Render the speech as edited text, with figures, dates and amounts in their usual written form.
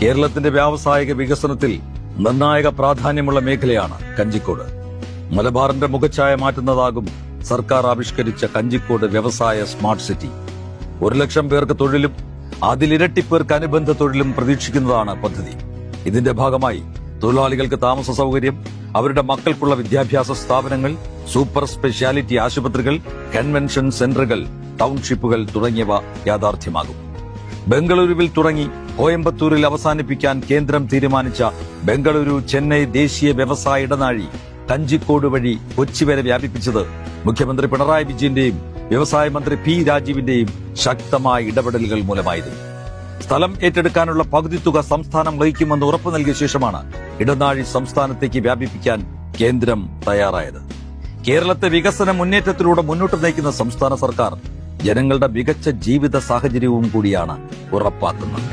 കേരളത്തിന്റെ വ്യാവസായിക വികസനത്തിൽ നിർണായക പ്രാധാന്യമുള്ള മേഖലയാണ് കഞ്ചിക്കോട്. മലബാറിന്റെ മുഖച്ഛായ മാറ്റുന്നതാകും സർക്കാർ ആവിഷ്കരിച്ച കഞ്ചിക്കോട് വ്യവസായ സ്മാർട്ട് സിറ്റി. 1,00,000 പേർക്ക് തൊഴിലും അതിലിരട്ടി പേർക്ക് അനുബന്ധ തൊഴിലും പ്രതീക്ഷിക്കുന്നതാണ് പദ്ധതി. ഇതിന്റെ ഭാഗമായി തൊഴിലാളികൾക്ക് താമസ സൗകര്യം, അവരുടെ മക്കൾക്കുള്ള വിദ്യാഭ്യാസ സ്ഥാപനങ്ങൾ, സൂപ്പർ സ്പെഷ്യാലിറ്റി ആശുപത്രികൾ, കൺവെൻഷൻ സെന്ററുകൾ, ടൌൺഷിപ്പുകൾ തുടങ്ങിയവ യാഥാർത്ഥ്യമാകും. ബംഗളൂരുവിൽ തുടങ്ങി കോയമ്പത്തൂരിൽ അവസാനിപ്പിക്കാൻ കേന്ദ്രം തീരുമാനിച്ച ബംഗളൂരു ചെന്നൈ ദേശീയ വ്യവസായ ഇടനാഴി കഞ്ചിക്കോട് വഴി കൊച്ചി വരെ വ്യാപിപ്പിച്ചത് മുഖ്യമന്ത്രി പിണറായി വിജയന്റെയും വ്യവസായ മന്ത്രി പി രാജീവിന്റെയും ശക്തമായ ഇടപെടലുകൾ മൂലമായിരുന്നു. സ്ഥലം ഏറ്റെടുക്കാനുള്ള പകുതി തുക സംസ്ഥാനം വഹിക്കുമെന്ന് ഉറപ്പു നൽകിയ ശേഷമാണ് ഇടനാഴി സംസ്ഥാനത്തേക്ക് വ്യാപിപ്പിക്കാൻ കേന്ദ്രം തയ്യാറായത്. കേരളത്തെ വികസന മുന്നേറ്റത്തിലൂടെ മുന്നോട്ട് നയിക്കുന്ന സംസ്ഥാന സർക്കാർ ജനങ്ങളുടെ മികച്ച ജീവിത സാഹചര്യവും കൂടിയാണ് ഉറപ്പാക്കുന്നത്.